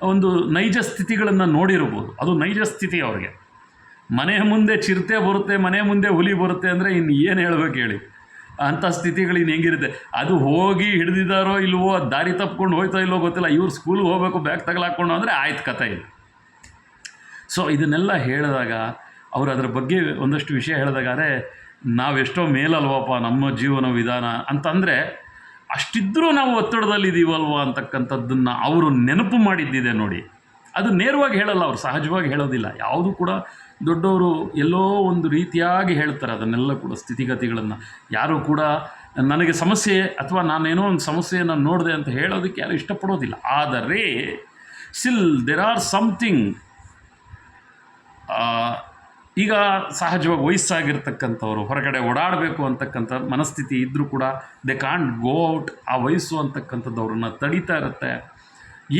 ಒಂದು ನೈಜ ಸ್ಥಿತಿಗಳನ್ನು ನೋಡಿರ್ಬೋದು. ಅದು ನೈಜ ಸ್ಥಿತಿ ಅವ್ರಿಗೆ. ಮನೆಯ ಮುಂದೆ ಚಿರತೆ ಬರುತ್ತೆ, ಮನೆಯ ಮುಂದೆ ಹುಲಿ ಬರುತ್ತೆ ಅಂದರೆ ಇನ್ನು ಏನು ಹೇಳ್ಬೇಕು ಹೇಳಿ. ಅಂಥ ಸ್ಥಿತಿಗಳು ಇನ್ನು ಹೆಂಗಿರುತ್ತೆ. ಅದು ಹೋಗಿ ಹಿಡಿದಿದ್ದಾರೋ ಇಲ್ವೋ, ದಾರಿ ತಪ್ಕೊಂಡು ಹೋಯ್ತೋ ಇಲ್ವೋ ಗೊತ್ತಿಲ್ಲ, ಇವ್ರು ಸ್ಕೂಲ್ಗೆ ಹೋಗಬೇಕು ಬ್ಯಾಗ್ ತಗಲಾಕೊಂಡು ಅಂದರೆ ಆಯ್ತು ಕಥೆ ಇಲ್ಲ. ಸೊ ಇದನ್ನೆಲ್ಲ ಹೇಳಿದಾಗ ಅವರು ಅದರ ಬಗ್ಗೆ ಒಂದಷ್ಟು ವಿಷಯ ಹೇಳಿದಾಗಾರೆ ನಾವೆಷ್ಟೋ ಮೇಲಲ್ವಪ್ಪ ನಮ್ಮ ಜೀವನ ವಿಧಾನ ಅಂತಂದರೆ, ಅಷ್ಟಿದ್ದರೂ ನಾವು ಒತ್ತಡದಲ್ಲಿದ್ದೀವಲ್ವ ಅಂತಕ್ಕಂಥದ್ದನ್ನು ಅವರು ನೆನಪು ಮಾಡಿದ್ದಿದೆ ನೋಡಿ. ಅದು ನೇರವಾಗಿ ಹೇಳಲ್ಲ, ಅವರು ಸಹಜವಾಗಿ ಹೇಳೋದಿಲ್ಲ. ಯಾವುದು ಕೂಡ ದೊಡ್ಡವರು ಎಲ್ಲೋ ಒಂದು ರೀತಿಯಾಗಿ ಹೇಳ್ತಾರೆ ಅದನ್ನೆಲ್ಲ ಕೂಡ, ಸ್ಥಿತಿಗತಿಗಳನ್ನು. ಯಾರೂ ಕೂಡ ನನಗೆ ಸಮಸ್ಯೆ ಅಥವಾ ನಾನೇನೋ ಒಂದು ಸಮಸ್ಯೆಯನ್ನು ನೋಡಿದೆ ಅಂತ ಹೇಳೋದಕ್ಕೆ ಯಾರು ಇಷ್ಟಪಡೋದಿಲ್ಲ. ಆದರೆ ಸ್ಟಿಲ್ ದೇರ್ ಆರ್ ಸಮಥಿಂಗ್. ಈಗ ಸಹಜವಾಗಿ ವಯಸ್ಸಾಗಿರ್ತಕ್ಕಂಥವ್ರು ಹೊರಗಡೆ ಓಡಾಡಬೇಕು ಅಂತಕ್ಕಂಥ ಮನಸ್ಥಿತಿ ಇದ್ದರೂ ಕೂಡ ದೇ ಕಾಂಟ್ ಗೋ ಔಟ್. ಆ ವಯಸ್ಸು ಅಂತಕ್ಕಂಥದ್ದು ಅವ್ರನ್ನ ತಡೀತಾ ಇರುತ್ತೆ.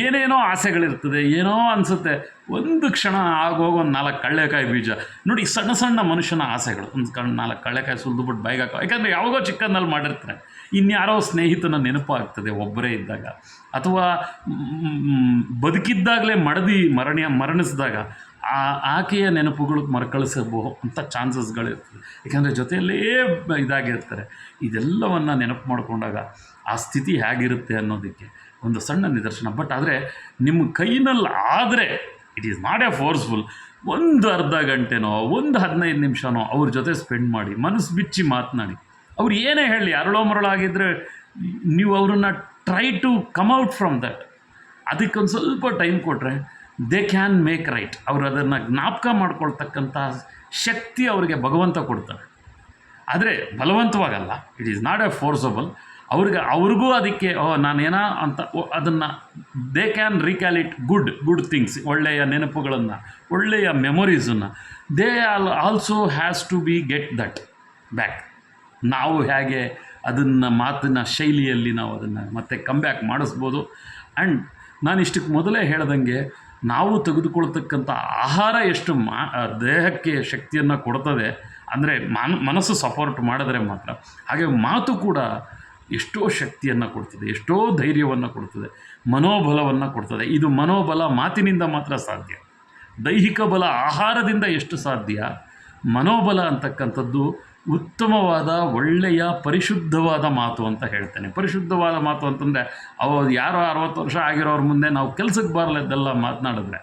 ಏನೇನೋ ಆಸೆಗಳಿರ್ತದೆ, ಏನೋ ಅನಿಸುತ್ತೆ. ಒಂದು ಕ್ಷಣ ಆಗೋಗಿ ಒಂದು 4 ಕಳ್ಳೆಕಾಯಿ ಬೀಜ ನೋಡಿ, ಸಣ್ಣ ಸಣ್ಣ ಮನುಷ್ಯನ ಆಸೆಗಳು. ಒಂದು 4 ಕಳ್ಳೆಕಾಯಿ ಸುಲಿದುಬಿಟ್ಟು ಬೈಗೆ ಹಾಕೋ, ಯಾಕಂದರೆ ಯಾವಾಗೋ ಚಿಕ್ಕನ್ನಲ್ಲಿ ಮಾಡಿರ್ತಾರೆ. ಇನ್ಯಾರೋ ಸ್ನೇಹಿತನ ನೆನಪು ಆಗ್ತದೆ ಒಬ್ಬರೇ ಇದ್ದಾಗ, ಅಥವಾ ಬದುಕಿದ್ದಾಗಲೇ ಮರಣಿಸಿದಾಗ ಆಕೆಯ ನೆನಪುಗಳು ಮರುಕಳಿಸಬಹುದು ಅಂತ ಚಾನ್ಸಸ್ಗಳಿರ್ತದೆ. ಯಾಕೆಂದರೆ ಜೊತೆಯಲ್ಲೇ ಇದಾಗಿರ್ತಾರೆ. ಇದೆಲ್ಲವನ್ನು ನೆನಪು ಮಾಡಿಕೊಂಡಾಗ ಆ ಸ್ಥಿತಿ ಹೇಗಿರುತ್ತೆ ಅನ್ನೋದಕ್ಕೆ ಒಂದು ಸಣ್ಣ ನಿದರ್ಶನ. ಬಟ್ ಆದರೆ ನಿಮ್ಮ ಕೈನಲ್ಲಿ ಆದರೆ it is not A forceful. ಒಂದು ಅರ್ಧ ಗಂಟೆನೋ, ಒಂದು 15 ನಿಮಿಷನೋ ಅವ್ರ ಜೊತೆ ಸ್ಪೆಂಡ್ ಮಾಡಿ, ಮನಸ್ಸು ಬಿಚ್ಚಿ ಮಾತನಾಡಿ. ಅವ್ರು ಏನೇ ಹೇಳಿ, ಅರಳೋ ಮರಳಾಗಿದ್ದರೆ ನೀವು ಅವ್ರನ್ನ try to come out from that. ಅದಕ್ಕೊಂದು ಸ್ವಲ್ಪ ಟೈಮ್ ಕೊಟ್ಟರೆ ದೇ ಕ್ಯಾನ್ ಮೇಕ್ ರೈಟ್. ಅವರು ಅದನ್ನು ಜ್ಞಾಪಕ ಮಾಡ್ಕೊಳ್ತಕ್ಕಂಥ ಶಕ್ತಿ ಅವರಿಗೆ ಭಗವಂತ ಕೊಡ್ತಾರೆ. ಆದರೆ ಬಲವಂತವಾಗಲ್ಲ, it is not a forcible. ಅವ್ರಿಗೂ ಅದಕ್ಕೆ ನಾನೇನೋ ಅಂತ ಅದನ್ನು they can recall it good things, ಒಳ್ಳೆಯ ನೆನಪುಗಳನ್ನು, ಒಳ್ಳೆಯ ಮೆಮೊರೀಸನ್ನು. They also has to be get that back. ನಾವು ಹೇಗೆ ಅದನ್ನು ಮಾತಿನ ಶೈಲಿಯಲ್ಲಿ ನಾವು ಅದನ್ನು ಮತ್ತೆ ಕಮ್ಬ್ಯಾಕ್ ಮಾಡಿಸ್ಬೋದು. ಆ್ಯಂಡ್ ನಾನು ಇಷ್ಟಕ್ಕೆ ಮೊದಲೇ ಹೇಳ್ದಂಗೆ, ನಾವು ತೆಗೆದುಕೊಳ್ತಕ್ಕಂಥ ಆಹಾರ ಎಷ್ಟು ದೇಹಕ್ಕೆ ಶಕ್ತಿಯನ್ನು ಕೊಡ್ತದೆ ಅಂದರೆ ಮನಸ್ಸು ಸಪೋರ್ಟ್ ಮಾಡಿದ್ರೆ ಮಾತ್ರ. ಹಾಗೆ ಮಾತು ಕೂಡ ಎಷ್ಟೋ ಶಕ್ತಿಯನ್ನು ಕೊಡ್ತದೆ, ಎಷ್ಟೋ ಧೈರ್ಯವನ್ನು ಕೊಡ್ತದೆ, ಮನೋಬಲವನ್ನು ಕೊಡ್ತದೆ. ಇದು ಮನೋಬಲ ಮಾತಿನಿಂದ ಮಾತ್ರ ಸಾಧ್ಯ. ದೈಹಿಕ ಬಲ ಆಹಾರದಿಂದ ಎಷ್ಟು ಸಾಧ್ಯ, ಮನೋಬಲ ಅಂತಕ್ಕಂಥದ್ದು ಉತ್ತಮವಾದ, ಒಳ್ಳೆಯ, ಪರಿಶುದ್ಧವಾದ ಮಾತು ಅಂತ ಹೇಳ್ತೇನೆ. ಪರಿಶುದ್ಧವಾದ ಮಾತು ಅಂತಂದರೆ ಯಾರೋ 60 ವರ್ಷ ಆಗಿರೋರ ಮುಂದೆ ನಾವು ಕೆಲಸಕ್ಕೆ ಬರಲಿದ್ದೆಲ್ಲ ಮಾತನಾಡಿದ್ರೆ,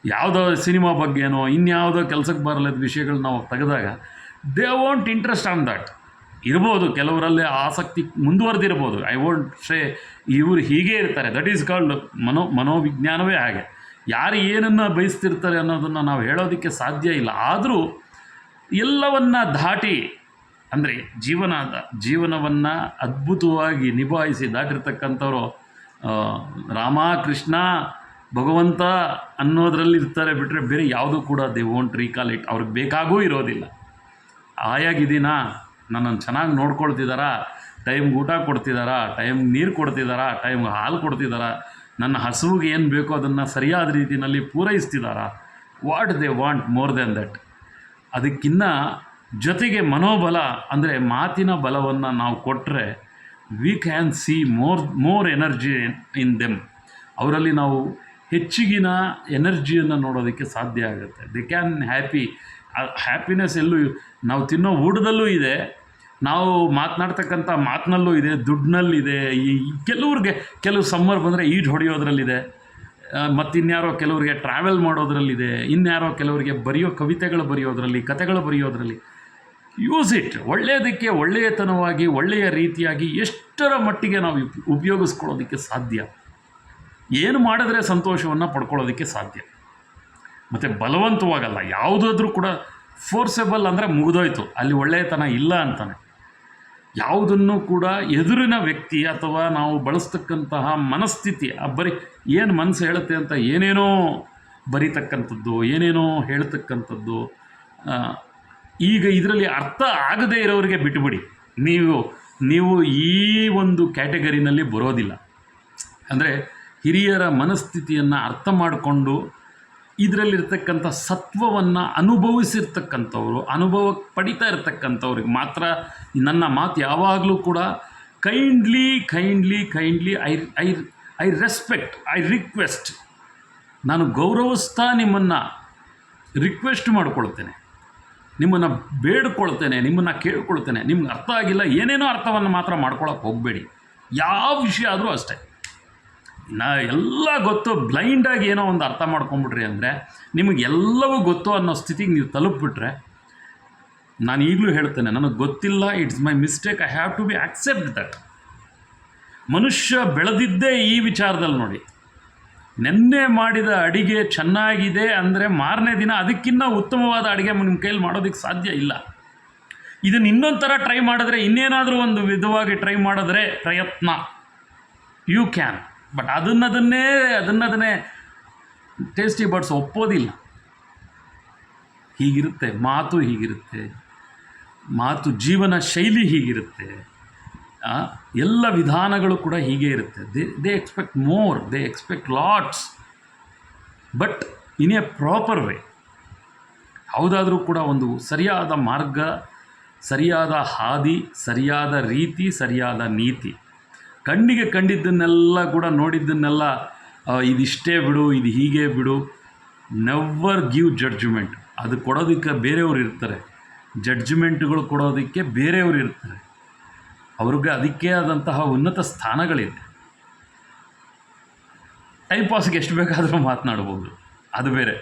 ಯಾವುದೋ ಸಿನಿಮಾ ಬಗ್ಗೆನೋ ಇನ್ಯಾವುದೋ ಕೆಲಸಕ್ಕೆ ಬರಲಿದ್ದ ವಿಷಯಗಳು ನಾವು ತೆಗೆದಾಗ they won't interest on that. ಇರ್ಬೋದು ಕೆಲವರಲ್ಲಿ ಆಸಕ್ತಿ ಮುಂದುವರೆದಿರ್ಬೋದು. ಐ ವೋಂಟ್ ಸೇ ಇವರು ಹೀಗೆ ಇರ್ತಾರೆ. ದಟ್ ಈಸ್ ಕಾಲ್ಡ್ ಮನೋವಿಜ್ಞಾನವೇ ಹಾಗೆ. ಯಾರು ಏನನ್ನು ಬಯಸ್ತಿರ್ತಾರೆ ಅನ್ನೋದನ್ನು ನಾವು ಹೇಳೋದಕ್ಕೆ ಸಾಧ್ಯ ಇಲ್ಲ. ಆದರೂ ಎಲ್ಲವನ್ನ ದಾಟಿ, ಅಂದರೆ ಜೀವನವನ್ನು ಅದ್ಭುತವಾಗಿ ನಿಭಾಯಿಸಿ ದಾಟಿರ್ತಕ್ಕಂಥವ್ರು ರಾಮ, ಕೃಷ್ಣ, ಭಗವಂತ ಅನ್ನೋದರಲ್ಲಿ ಇರ್ತಾರೆ ಬಿಟ್ಟರೆ ಬೇರೆ ಯಾವುದೂ ಕೂಡ ದೇ ವೋಂಟ್ ರೀಕಾಲ್ ಇಟ್. ಅವ್ರಿಗೆ ಬೇಕಾಗೂ ಇರೋದಿಲ್ಲ. ಆಯಾಗಿದ್ದೀನಾ, ನನ್ನನ್ನು ಚೆನ್ನಾಗಿ ನೋಡ್ಕೊಳ್ತಿದ್ದಾರಾ, ಟೈಮ್ಗೆ ಊಟ ಕೊಡ್ತಿದ್ದಾರಾ, ಟೈಮ್ಗೆ ನೀರು ಕೊಡ್ತಿದ್ದಾರಾ, ಟೈಮ್ಗೆ ಹಾಲು ಕೊಡ್ತಿದ್ದಾರಾ, ನನ್ನ ಹಸುವಿಗೆ ಏನು ಬೇಕೋ ಅದನ್ನು ಸರಿಯಾದ ರೀತಿಯಲ್ಲಿ ಪೂರೈಸ್ತಿದ್ದಾರಾ, what they want more than that. ಅದಕ್ಕಿನ್ನ ಜೊತೆಗೆ ಮನೋಬಲ, ಅಂದರೆ ಮಾತಿನ ಬಲವನ್ನು ನಾವು ಕೊಟ್ಟರೆ we can see more energy in them. ಅವರಲ್ಲಿ ನಾವು ಹೆಚ್ಚಿಗಿನ ಎನರ್ಜಿಯನ್ನು ನೋಡೋದಕ್ಕೆ ಸಾಧ್ಯ ಆಗುತ್ತೆ. ದೇ ಕ್ಯಾನ್ ಹ್ಯಾಪಿನೆಸ್ ಎಲ್ಲೂ ನಾವು ತಿನ್ನೋ ಊಟದಲ್ಲೂ ಇದೆ, ನಾವು ಮಾತನಾಡ್ತಕ್ಕಂಥ ಮಾತಿನಲ್ಲೂ ಇದೆ, ದುಡ್ಡಿನಲ್ಲಿದೆ. ಕೆಲವು ಸಮ್ಮರ್ ಬಂದರೆ ಈಜು ಹೊಡೆಯೋದ್ರಲ್ಲಿದೆ, ಮತ್ತಿನ್ಯಾರೋ ಕೆಲವರಿಗೆ ಟ್ರಾವೆಲ್ ಮಾಡೋದ್ರಲ್ಲಿದೆ, ಇನ್ಯಾರೋ ಕೆಲವರಿಗೆ ಕವಿತೆಗಳು ಬರೆಯೋದ್ರಲ್ಲಿ, ಕತೆಗಳು ಬರೆಯೋದ್ರಲ್ಲಿ. Use it. ಒಳ್ಳೆಯದಕ್ಕೆ ಒಳ್ಳೆಯತನವಾಗಿ, ಒಳ್ಳೆಯ ರೀತಿಯಾಗಿ ಎಷ್ಟರ ಮಟ್ಟಿಗೆ ನಾವು ಉಪಯೋಗಿಸ್ಕೊಳ್ಳೋದಕ್ಕೆ ಸಾಧ್ಯ, ಏನು ಮಾಡಿದ್ರೆ ಸಂತೋಷವನ್ನು ಪಡ್ಕೊಳ್ಳೋದಕ್ಕೆ ಸಾಧ್ಯ. ಮತ್ತು ಬಲವಂತವಾಗಲ್ಲ, ಯಾವುದಾದ್ರೂ ಕೂಡ ಫೋರ್ಸೆಬಲ್ ಅಂದರೆ ಮುಗಿದೋಯ್ತು, ಅಲ್ಲಿ ಒಳ್ಳೆಯತನ ಇಲ್ಲ ಅಂತಾನೆ. ಯಾವುದನ್ನು ಕೂಡ ಎದುರಿನ ವ್ಯಕ್ತಿ ಅಥವಾ ನಾವು ಬಳಸ್ತಕ್ಕಂತಹ ಮನಸ್ಥಿತಿ, ಬರೀ ಏನು ಮನಸ್ಸು ಹೇಳುತ್ತೆ ಅಂತ ಏನೇನೋ ಬರೀತಕ್ಕಂಥದ್ದು, ಏನೇನೋ ಹೇಳ್ತಕ್ಕಂಥದ್ದು, ಈಗ ಇದರಲ್ಲಿ ಅರ್ಥ ಆಗದೇ ಇರೋರಿಗೆ ಬಿಟ್ಟುಬಿಡಿ. ನೀವು ಈ ಒಂದು ಕ್ಯಾಟಗರಿನಲ್ಲಿ ಬರೋದಿಲ್ಲ. ಅಂದರೆ ಹಿರಿಯರ ಮನಸ್ಥಿತಿಯನ್ನು ಅರ್ಥ ಮಾಡಿಕೊಂಡು ಇದರಲ್ಲಿರ್ತಕ್ಕಂಥ ಸತ್ವವನ್ನು ಅನುಭವಿಸಿರ್ತಕ್ಕಂಥವ್ರು, ಅನುಭವಕ್ಕೆ ಪಡಿತಾ ಇರ್ತಕ್ಕಂಥವ್ರಿಗೆ ಮಾತ್ರ ನನ್ನ ಮಾತು ಯಾವಾಗಲೂ ಕೂಡ kindly I respect, I request, ನಾನು ಗೌರವಿಸ್ತಾ ನಿಮ್ಮನ್ನು ರಿಕ್ವೆಸ್ಟ್ ಮಾಡ್ಕೊಳ್ತೇನೆ, ನಿಮ್ಮನ್ನು ಬೇಡ್ಕೊಳ್ತೇನೆ, ನಿಮ್ಮನ್ನು ಕೇಳ್ಕೊಳ್ತೇನೆ. ನಿಮ್ಗೆ ಅರ್ಥ ಆಗಿಲ್ಲ, ಏನೇನೋ ಅರ್ಥವನ್ನು ಮಾತ್ರ ಮಾಡ್ಕೊಳಕ್ಕೆ ಹೋಗಬೇಡಿ. ಯಾವ ವಿಷಯ ಆದರೂ ಅಷ್ಟೇ. ಎಲ್ಲ ಗೊತ್ತು, ಬ್ಲೈಂಡಾಗಿ ಏನೋ ಒಂದು ಅರ್ಥ ಮಾಡ್ಕೊಂಬಿಟ್ರಿ ಅಂದರೆ, ನಿಮಗೆಲ್ಲವೂ ಗೊತ್ತು ಅನ್ನೋ ಸ್ಥಿತಿಗೆ ನೀವು ತಲುಪಿಬಿಟ್ರೆ, ನಾನು ಈಗಲೂ ಹೇಳ್ತೇನೆ, ನನಗೆ ಗೊತ್ತಿಲ್ಲ, it's my mistake, I have to be accept that. ಮನುಷ್ಯ ಬೆಳೆದಿದ್ದೇ ಈ ವಿಚಾರದಲ್ಲಿ ನೋಡಿ. ನೆನ್ನೆ ಮಾಡಿದ ಅಡಿಗೆ ಚೆನ್ನಾಗಿದೆ ಅಂದರೆ ಮಾರನೇ ದಿನ ಅದಕ್ಕಿಂತ ಉತ್ತಮವಾದ ಅಡುಗೆ ನಿಮ್ಮ ಕೈಯಲ್ಲಿ ಮಾಡೋದಕ್ಕೆ ಸಾಧ್ಯ ಇಲ್ಲ. ಇದನ್ನು ಇನ್ನೊಂದು ಥರ ಟ್ರೈ ಮಾಡಿದ್ರೆ, ಇನ್ನೇನಾದರೂ ಒಂದು ವಿಧವಾಗಿ ಟ್ರೈ ಮಾಡಿದ್ರೆ ಪ್ರಯತ್ನ, ಯು ಕ್ಯಾನ್. ಬಟ್ ಅದನ್ನೇ ಟೇಸ್ಟಿ ಬಡ್ಸ್ ಒಪ್ಪೋದಿಲ್ಲ. ಹೀಗಿರುತ್ತೆ ಮಾತು, ಮಾತು ಜೀವನ ಶೈಲಿ ಹೀಗಿರುತ್ತೆ. ಎಲ್ಲ ವಿಧಾನಗಳು ಕೂಡ ಹೀಗೆ ಇರುತ್ತೆ. They expect more, they expect lots, but in a proper way. ಯಾವುದಾದ್ರೂ ಕೂಡ ಒಂದು ಸರಿಯಾದ ಮಾರ್ಗ, ಸರಿಯಾದ ಹಾದಿ, ಸರಿಯಾದ ರೀತಿ, ಸರಿಯಾದ ನೀತಿ. ಕಣ್ಣಿಗೆ ಕಂಡಿದ್ದನ್ನೆಲ್ಲ ಕೂಡ, ನೋಡಿದ್ದನ್ನೆಲ್ಲ ಇದಿಷ್ಟೇ ಬಿಡು, ಇದು ಹೀಗೆ ಬಿಡು. Never give judgement. ಅದು ಕೊಡೋದಕ್ಕೆ ಬೇರೆಯವರು ಇರ್ತಾರೆ, ಜಡ್ಜ್ಮೆಂಟ್ಗಳು ಕೊಡೋದಕ್ಕೆ ಬೇರೆಯವರು ಇರ್ತಾರೆ. ಅವ್ರಿಗೆ ಅದಕ್ಕೆ ಆದಂತಹ ಉನ್ನತ ಸ್ಥಾನಗಳಿದೆ. ಟೈಮ್ ಪಾಸ್ಗೆ ಎಷ್ಟು ಬೇಕಾದರೂ ಮಾತನಾಡ್ಬೋದು, ಅದು ಬೇರೆ.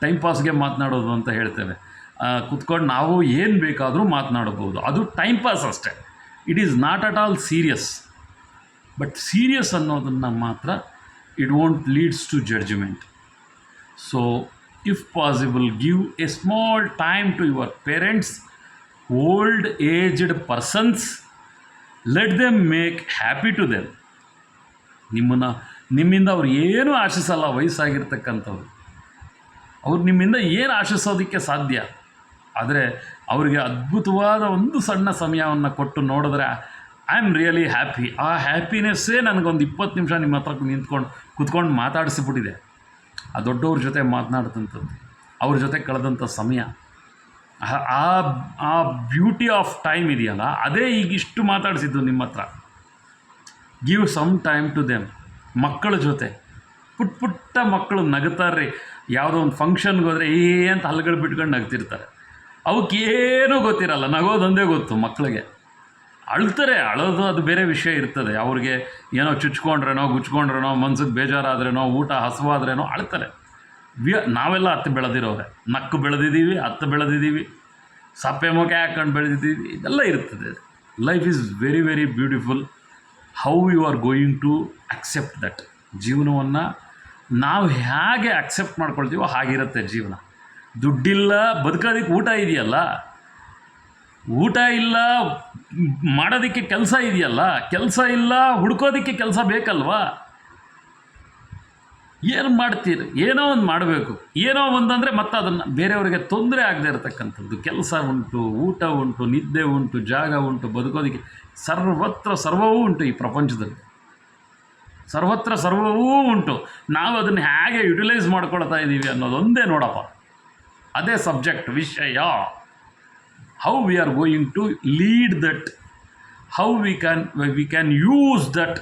ಟೈಮ್ ಪಾಸ್ಗೆ ಮಾತನಾಡೋದು ಅಂತ ಹೇಳ್ತೇವೆ. ಕುತ್ಕೊಂಡು ನಾವು ಏನು ಬೇಕಾದರೂ ಮಾತನಾಡ್ಬೋದು, ಅದು ಟೈಮ್ ಪಾಸ್ ಅಷ್ಟೇ. It is not at all serious. But serious ಅನ್ನೋದನ್ನು ಮಾತ್ರ it won't leads to judgement. So if possible, give a small time to your parents, old aged persons. Let them make happy to them. ನಿಮ್ಮಿಂದ ಅವ್ರು ಏನೂ ಆಶಿಸಲ್ಲ. ವಯಸ್ಸಾಗಿರ್ತಕ್ಕಂಥವ್ರು ಅವ್ರು ನಿಮ್ಮಿಂದ ಏನು ಆಶಿಸೋದಕ್ಕೆ ಸಾಧ್ಯ? ಆದರೆ ಅವರಿಗೆ ಅದ್ಭುತವಾದ ಒಂದು ಸಣ್ಣ ಸಮಯವನ್ನು ಕೊಟ್ಟು ನೋಡಿದ್ರೆ ಐ ಆಮ್ ರಿಯಲಿ ಹ್ಯಾಪಿ. ಆ ಹ್ಯಾಪಿನೆಸ್ಸೇ ನನಗೊಂದು 20 ನಿಮಿಷ ನಿಮ್ಮ ಹತ್ರ ಕುತ್ಕೊಂಡು ಮಾತಾಡಿಸಿಬಿಟ್ಟಿದೆ. ಆ ದೊಡ್ಡವ್ರ ಜೊತೆ ಮಾತನಾಡ್ತಂಥದ್ದು, ಅವ್ರ ಜೊತೆ ಕಳೆದಂಥ ಸಮಯ, ಆ ಬ್ಯೂಟಿ ಆಫ್ ಟೈಮ್ ಇದೆಯಲ್ಲ, ಅದೇ ಈಗಿಷ್ಟು ಮಾತಾಡಿಸಿದ್ದು ನಿಮ್ಮ ಹತ್ರ. Give some time to them. ಮಕ್ಕಳ ಜೊತೆ, ಪುಟ್ಟ ಮಕ್ಕಳು ನಗ್ತಾರ್ರಿ. ಯಾವುದೋ ಒಂದು ಫಂಕ್ಷನ್ಗೆ ಹೋದರೆ ಅಂತ ಹಲ್ಗಳು ಬಿಟ್ಕೊಂಡು ನಗ್ತಿರ್ತಾರೆ. ಅವಕ್ಕೇನೂ ಗೊತ್ತಿರಲ್ಲ, ನಗೋದೊಂದೇ ಗೊತ್ತು ಮಕ್ಕಳಿಗೆ. ಅಳ್ತಾರೆ, ಅಳೋದು ಅದು ಬೇರೆ ವಿಷಯ ಇರ್ತದೆ. ಅವ್ರಿಗೆ ಏನೋ ಚುಚ್ಕೊಂಡ್ರೇನೋ, ಗುಚ್ಕೊಂಡ್ರೇನೋ, ಮನ್ಸಿಗೆ ಬೇಜಾರಾದ್ರೇನೋ, ಊಟ ಹಸುವಾದ್ರೇನೋ ಅಳ್ತಾರೆ. ನಾವೆಲ್ಲ ಹತ್ತು ಬೆಳೆದಿರೋರೆ, ನಕ್ಕು ಬೆಳೆದಿದ್ದೀವಿ, ಹತ್ತು ಬೆಳೆದಿದ್ದೀವಿ, ಸಪ್ಪೆ ಮೊಕೆ ಹಾಕ್ಕೊಂಡು ಬೆಳೆದಿದ್ದೀವಿ, ಇದೆಲ್ಲ ಇರ್ತದೆ. Life is very very beautiful. How you are going to accept that. ಜೀವನವನ್ನು ನಾವು ಹೇಗೆ ಅಕ್ಸೆಪ್ಟ್ ಮಾಡ್ಕೊಳ್ತೀವೋ ಹಾಗಿರುತ್ತೆ ಜೀವನ. ದುಡ್ಡಿಲ್ಲ, ಬದುಕೋದಕ್ಕೆ ಊಟ ಇದೆಯಲ್ಲ, ಊಟ ಇಲ್ಲ ಮಾಡೋದಕ್ಕೆ ಕೆಲಸ ಇದೆಯಲ್ಲ, ಕೆಲಸ ಇಲ್ಲ ಹುಡ್ಕೋದಕ್ಕೆ ಕೆಲಸ ಬೇಕಲ್ವಾ. ಏನು ಮಾಡ್ತೀರಿ? ಏನೋ ಒಂದು ಮಾಡಬೇಕು. ಏನೋ ಒಂದಂದರೆ ಮತ್ತೆ ಅದನ್ನು ಬೇರೆಯವರಿಗೆ ತೊಂದರೆ ಆಗದೆ ಇರತಕ್ಕಂಥದ್ದು. ಕೆಲಸ ಉಂಟು, ಊಟ ಉಂಟು, ನಿದ್ದೆ ಉಂಟು, ಜಾಗ ಉಂಟು, ಬದುಕೋದಕ್ಕೆ ಸರ್ವತ್ರ ಸರ್ವವೂ ಉಂಟು ಈ ಪ್ರಪಂಚದಲ್ಲಿ. ಸರ್ವತ್ರ ಸರ್ವವೂ ಉಂಟು. ನಾವು ಅದನ್ನು ಹೇಗೆ ಯುಟಿಲೈಸ್ ಮಾಡ್ಕೊಳ್ತಾ ಇದ್ದೀವಿ ಅನ್ನೋದೊಂದೇ ನೋಡಪ್ಪ. ಅದೇ ಸಬ್ಜೆಕ್ಟ್, ವಿಷಯ. How we are going to lead that, how we can use that,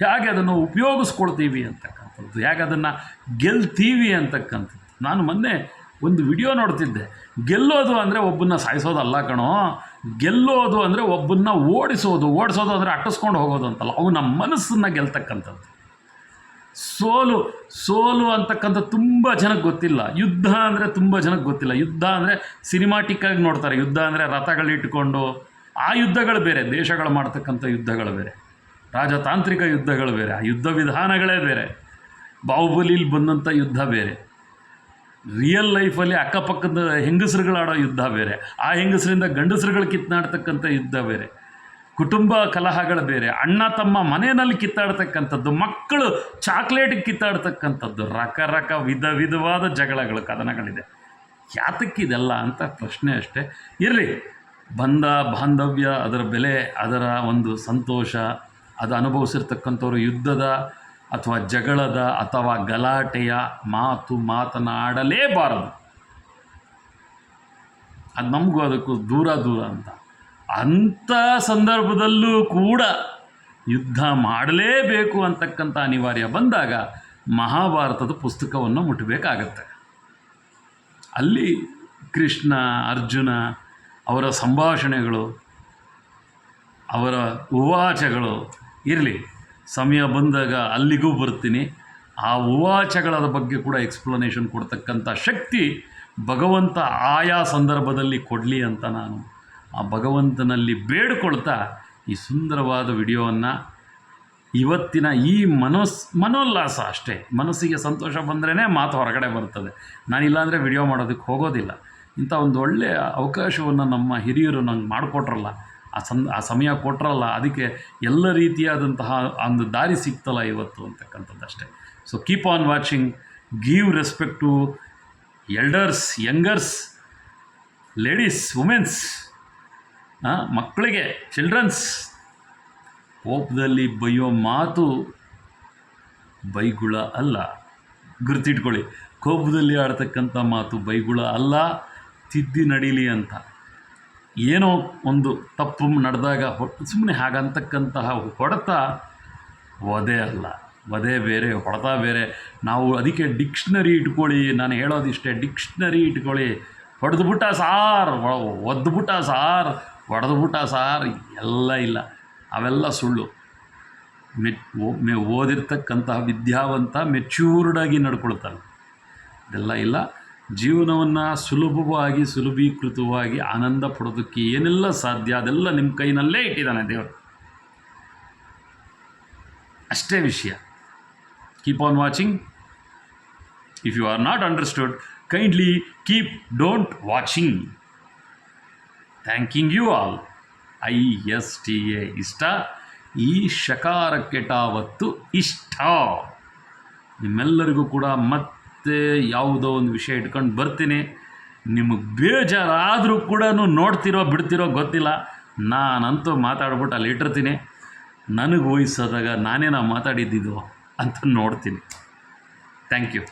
ಹೇಗೆ ಅದನ್ನು ಉಪಯೋಗಿಸ್ಕೊಳ್ತೀವಿ ಅಂತಕ್ಕಂಥದ್ದು, ಹೇಗೆ ಅದನ್ನು ಗೆಲ್ತೀವಿ ಅಂತಕ್ಕಂಥದ್ದು. ನಾನು ಮೊನ್ನೆ ಒಂದು ವಿಡಿಯೋ ನೋಡ್ತಿದ್ದೆ. ಗೆಲ್ಲೋದು ಅಂದರೆ ಒಬ್ಬನ್ನ ಸಾಯಿಸೋದಲ್ಲ ಕಣೋ, ಗೆಲ್ಲೋದು ಅಂದರೆ ಒಬ್ಬನ್ನ ಓಡಿಸೋದು ಅಂದರೆ ಅಟ್ಟಿಸ್ಕೊಂಡು ಹೋಗೋದು ಅಂತಲ್ಲ, ಅವನ ಮನಸ್ಸನ್ನು ಗೆಲ್ತಕ್ಕಂಥದ್ದು. ಸೋಲು ಅಂತಕ್ಕಂಥದ್ದು ತುಂಬ ಜನಕ್ಕೆ ಗೊತ್ತಿಲ್ಲ. ಯುದ್ಧ ಅಂದರೆ ತುಂಬ ಜನಕ್ಕೆ ಗೊತ್ತಿಲ್ಲ. ಯುದ್ಧ ಅಂದರೆ ಸಿನಿಮಾಟಿಕ್ಕಾಗಿ ನೋಡ್ತಾರೆ. ಯುದ್ಧ ಅಂದರೆ ರಥಗಳಿಟ್ಕೊಂಡು ಆ ಯುದ್ಧಗಳು ಬೇರೆ, ದೇಶಗಳು ಮಾಡ್ತಕ್ಕಂಥ ಯುದ್ಧಗಳು ಬೇರೆ, ರಾಜತಾಂತ್ರಿಕ ಯುದ್ಧಗಳು ಬೇರೆ, ಆ ಯುದ್ಧ ವಿಧಾನಗಳೇ ಬೇರೆ. ಬಾಹುಬಲಿಲಿ ಬಂದಂಥ ಯುದ್ಧ ಬೇರೆ, ರಿಯಲ್ ಲೈಫಲ್ಲಿ ಅಕ್ಕಪಕ್ಕದ ಹೆಂಗಸರುಗಳಾಡೋ ಯುದ್ಧ ಬೇರೆ, ಆ ಹೆಂಗಸರಿಂದ ಗಂಡಸರುಗಳು ಕಿತ್ತಾಡ್ತಕ್ಕಂಥ ಯುದ್ಧ ಬೇರೆ, ಕುಟುಂಬ ಕಲಹಗಳು ಬೇರೆ, ಅಣ್ಣ ತಮ್ಮ ಮನೆಯಲ್ಲಿ ಕಿತ್ತಾಡ್ತಕ್ಕಂಥದ್ದು, ಮಕ್ಕಳು ಚಾಕ್ಲೇಟಿಗೆ ಕಿತ್ತಾಡ್ತಕ್ಕಂಥದ್ದು, ವಿಧವಾದ ಜಗಳಗಳು, ಕದನಗಳಿದೆ. ಯಾತಕ್ಕಿದೆಲ್ಲ ಅಂತ ಪ್ರಶ್ನೆ ಅಷ್ಟೇ. ಇರಲಿ, ಬಾಂಧವ್ಯ, ಅದರ ಬೆಲೆ, ಅದರ ಒಂದು ಸಂತೋಷ, ಅದು ಅನುಭವಿಸಿರ್ತಕ್ಕಂಥವ್ರು ಯುದ್ಧದ ಅಥವಾ ಜಗಳದ ಅಥವಾ ಗಲಾಟೆಯ ಮಾತನಾಡಲೇಬಾರದು. ಅದು ನಮಗೂ ಅದಕ್ಕೂ ದೂರ ಅಂತ. ಅಂಥ ಸಂದರ್ಭದಲ್ಲೂ ಕೂಡ ಯುದ್ಧ ಮಾಡಲೇಬೇಕು ಅಂತಕ್ಕಂಥ ಅನಿವಾರ್ಯ ಬಂದಾಗ ಮಹಾಭಾರತದ ಪುಸ್ತಕವನ್ನು ಮುಟ್ಟಬೇಕಾಗತ್ತೆ. ಅಲ್ಲಿ ಕೃಷ್ಣ ಅರ್ಜುನ ಅವರ ಸಂಭಾಷಣೆಗಳು, ಅವರ ಉವಾಚಗಳು ಇರಲಿ, ಸಮಯ ಬಂದಾಗ ಅಲ್ಲಿಗೂ ಬರ್ತೀನಿ. ಆ ಉವಾಚಗಳ ಬಗ್ಗೆ ಕೂಡ ಎಕ್ಸ್ಪ್ಲನೇಷನ್ ಕೊಡ್ತಕ್ಕಂಥ ಶಕ್ತಿ ಭಗವಂತ ಆಯಾ ಸಂದರ್ಭದಲ್ಲಿ ಕೊಡಲಿ ಅಂತ ನಾನು ಆ ಭಗವಂತನಲ್ಲಿ ಬೇಡಿಕೊಳ್ತಾ ಈ ಸುಂದರವಾದ ವಿಡಿಯೋವನ್ನು, ಇವತ್ತಿನ ಈ ಮನೋಲ್ಲಾಸ ಅಷ್ಟೇ. ಮನಸ್ಸಿಗೆ ಸಂತೋಷ ಬಂದ್ರೇ ಮಾತು ಹೊರಗಡೆ ಬರ್ತದೆ. ನಾನಿಲ್ಲಾಂದರೆ ವಿಡಿಯೋ ಮಾಡೋದಕ್ಕೆ ಹೋಗೋದಿಲ್ಲ. ಇಂಥ ಒಂದು ಒಳ್ಳೆಯ ಅವಕಾಶವನ್ನು ನಮ್ಮ ಹಿರಿಯರು ನಂಗೆ ಮಾಡಿಕೊಟ್ರಲ್ಲ, ಆ ಸಮಯ ಕೊಟ್ರಲ್ಲ, ಅದಕ್ಕೆ ಎಲ್ಲ ರೀತಿಯಾದಂತಹ ಒಂದು ದಾರಿ ಸಿಗ್ತಲ್ಲ ಇವತ್ತು ಅಂತಕ್ಕಂಥದ್ದು ಅಷ್ಟೇ. So keep on watching, give respect to elders, youngers, ladies, womens, ಮಕ್ಕಳಿಗೆ, ಚಿಲ್ಡ್ರನ್ಸ್. ಕೋಪದಲ್ಲಿ ಬೈಯೋ ಮಾತು ಬೈಗುಳ ಅಲ್ಲ, ಗುರ್ತಿಟ್ಕೊಳ್ಳಿ. ಕೋಪದಲ್ಲಿ ಆಡ್ತಕ್ಕಂಥ ಮಾತು ಬೈಗುಳ ಅಲ್ಲ, ತಿದ್ದಿ ನಡೀಲಿ ಅಂತ. ಏನೋ ಒಂದು ತಪ್ಪು ನಡೆದಾಗ ಸುಮ್ಮನೆ ಹಾಗಂತಕ್ಕಂತಹ ಹೊಡೆತ ಒದೆ ಅಲ್ಲ. ಒದೆ ಬೇರೆ, ಹೊಡೆತ ಬೇರೆ. ನಾವು ಅದಕ್ಕೆ ಡಿಕ್ಷನರಿ ಇಟ್ಕೊಳ್ಳಿ. ನಾನು ಹೇಳೋದಿಷ್ಟೇ, ಡಿಕ್ಷನರಿ ಇಟ್ಕೊಳ್ಳಿ. ಹೊಡೆದ್ಬಿಟ್ಟ ಸಾರ್, ಒದ್ಬಿಟ್ಟ ಸಾರ್, ಹೊಡೆದ್ಬಿಟ್ಟ ಸಾರ್, ಎಲ್ಲ ಇಲ್ಲ, ಅವೆಲ್ಲ ಸುಳ್ಳು. ಓದಿರ್ತಕ್ಕಂತಹ ವಿದ್ಯಾವಂತ ಮೆಚ್ಯೂರ್ಡಾಗಿ ನಡ್ಕೊಳ್ತಾನೆ, ಇದೆಲ್ಲ ಇಲ್ಲ. ಜೀವನವನ್ನು ಸುಲಭೀಕೃತವಾಗಿ ಆನಂದ ಪಡೋದಕ್ಕೆ ಏನೆಲ್ಲ ಸಾಧ್ಯ ಅದೆಲ್ಲ ನಿಮ್ಮ ಕೈನಲ್ಲೇ ಇಟ್ಟಿದ್ದಾನೆ ದೇವರು. ಅಷ್ಟೇ ವಿಷಯ. Keep on watching. If you are not understood, kindly keep don't watching. Thanking you all. ISTA ಇಷ್ಟ. ಈ ಶಕಾರಕ್ಕೆ ಟಾವತ್ತು ಇಷ್ಟ. ನಿಮ್ಮೆಲ್ಲರಿಗೂ ಕೂಡ ಮತ್ತೆ ಯಾವುದೋ ಒಂದು ವಿಷಯ ಇಟ್ಕೊಂಡು ಬರ್ತೀನಿ. ನಿಮಗೆ ಬೇಜಾರಾದರೂ ಕೂಡ ನೋಡ್ತಿರೋ ಬಿಡ್ತಿರೋ ಗೊತ್ತಿಲ್ಲ. ನಾನಂತೂ ಮಾತಾಡ್ಬಿಟ್ಟು ಅಲ್ಲಿ ಇಟ್ಟಿರ್ತೀನಿ. ನನಗೆ ವಯಸ್ಸಾದಾಗ ನಾನೇನೋ ಮಾತಾಡಿದ್ದಿದ್ದು ಅಂತ ನೋಡ್ತೀನಿ. Thank you.